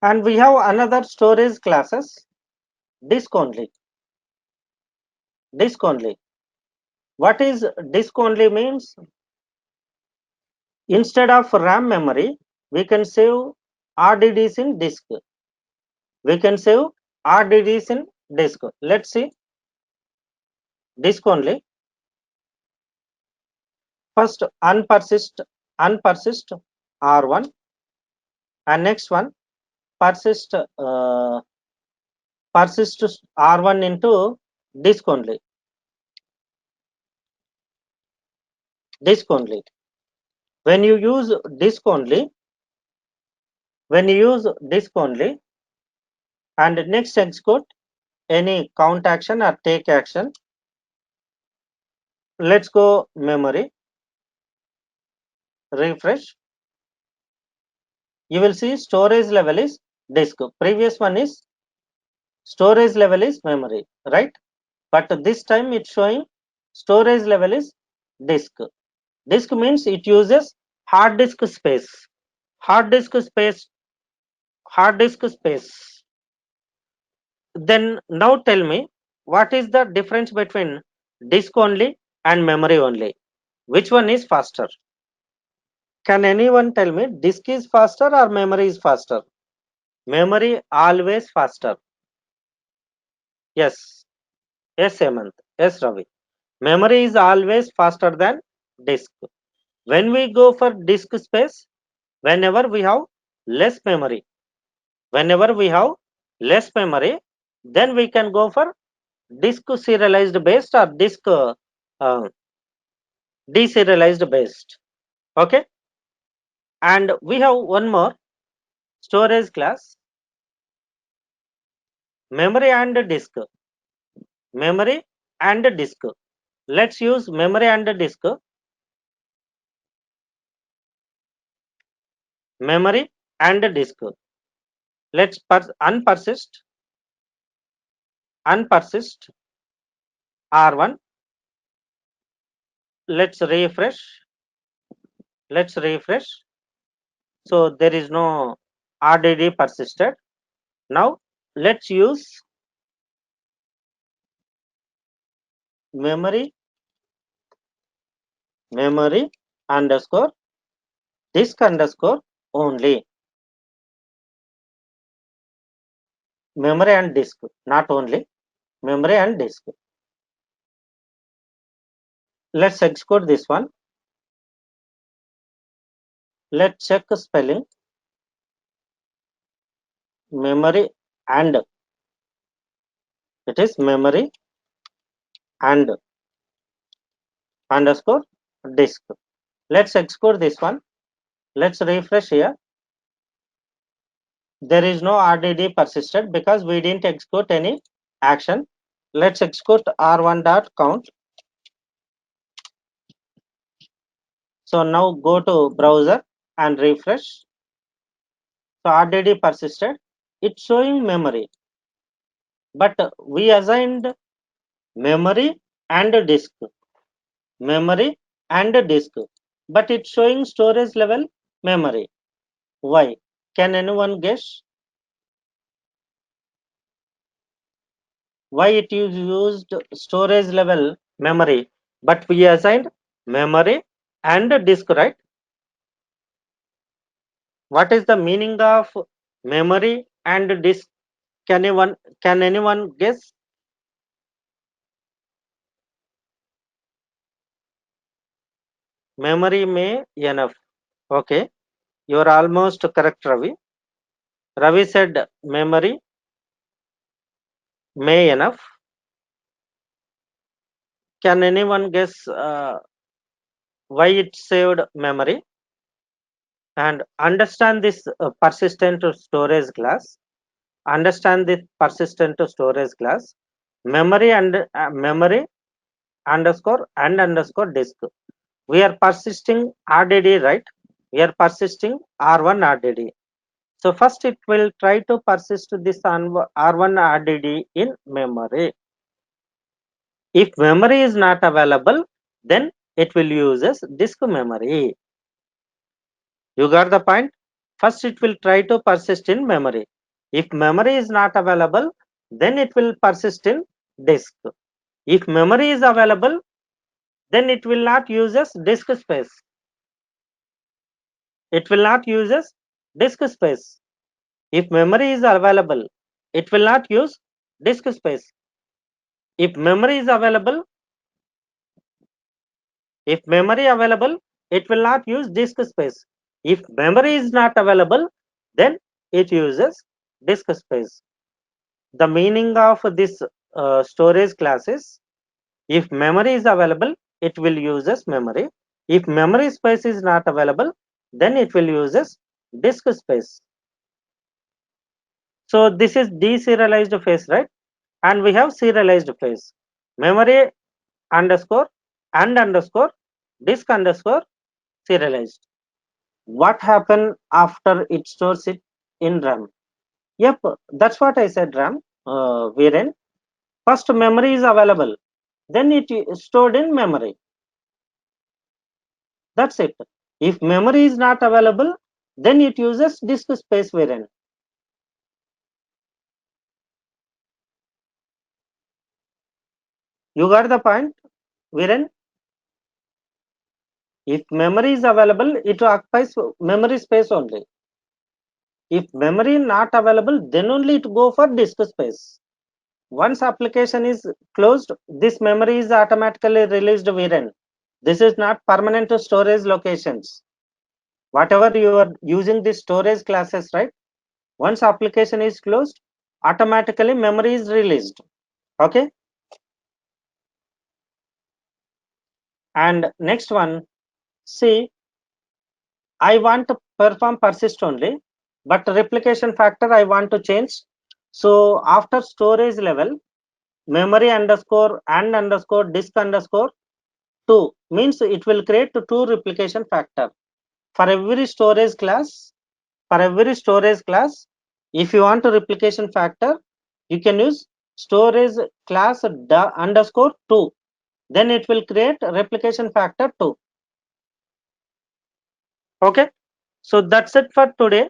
And we have another storage classes, disk only. Disk only. What is disk only means? Instead of RAM memory, we can save RDDs in disk. We can save RDDs in disk. Let's see, disk only. First unpersist R1, and next one persist persist R1 into disk only. Disk only. When you use disk only, when you use disk only, and next execute any count action or take action. Let's go memory, refresh. You will see storage level is disk. Previous one is storage level is memory, right? But this time it's showing storage level is disk. Disk means it uses hard disk space. Hard disk space. Hard disk space. Then now tell me, what is the difference between disk only and memory only? Which one is faster? Can anyone tell me disk is faster or memory is faster? Memory always faster. Yes. Yes, Hemant. Yes, Ravi. Memory is always faster than disk. When we go for disk space, whenever we have less memory, whenever we have less memory, then we can go for disk serialized based or disk deserialized based. Okay. And we have one more storage class, memory and disk. Memory and disk. Let's use memory and disk. Memory and disk. Let's unpersist R1. Let's refresh. Let's refresh. So there is no RDD persisted. Now let's use memory underscore disk underscore only. Memory and disk, not only memory and disk. Let's execute this one. Let's check spelling. Memory and, it is memory and underscore disk. Let's execute this one. Let's refresh here. There is no RDD persisted because we didn't execute any action. Let's execute R1 dot count. So now go to browser and refresh. So RDD persisted. It's showing memory, but we assigned memory and disk. Memory and disk, but it's showing storage level memory. Why? Can anyone guess why it is used storage level memory, but we assigned memory and disk, right? What is the meaning of memory and disk? Can anyone guess? Memory may enough. Okay, you are almost correct, Ravi. Ravi said memory may enough. Can anyone guess why it saved memory? And understand this persistent storage class. Understand this persistent storage class. Memory and memory underscore and underscore disk. We are persisting RDD, right? We are persisting R1 RDD. So first it will try to persist this R1 RDD in memory. If memory is not available, then it will use disk memory. You got the point? First it will try to persist in memory. If memory is not available, then it will persist in disk. If memory is available, then it will not use as disk space. It will not use as disk space. If memory is available, it will not use disk space. If memory is available, if memory available, it will not use disk space. If memory is not available, then it uses disk space. The meaning of this storage class is, if memory is available, it will use as memory. If memory space is not available, then it will use as disk space. So this is deserialized phase, right? And we have serialized phase. Memory underscore and underscore disk underscore serialized. What happened after it stores it in RAM? Yep, that's what I said, RAM. Wherein first memory is available, then it is stored in memory. That's it. If memory is not available, then it uses disk space variant. You got the point, Viren? If memory is available, it occupies memory space only. If memory not available, then only it go for disk space. Once application is closed, this memory is automatically released, Viren. This is not permanent storage locations. Whatever you are using this storage classes, right? Once application is closed, automatically memory is released. Okay. And next one, see, I want to perform persist only, but replication factor I want to change. So after storage level, memory underscore and underscore disk underscore 2 means it will create 2 replication factor. For every storage class, if you want to replication factor, you can use storage class underscore 2. Then it will create replication factor 2. Okay. So that's it for today.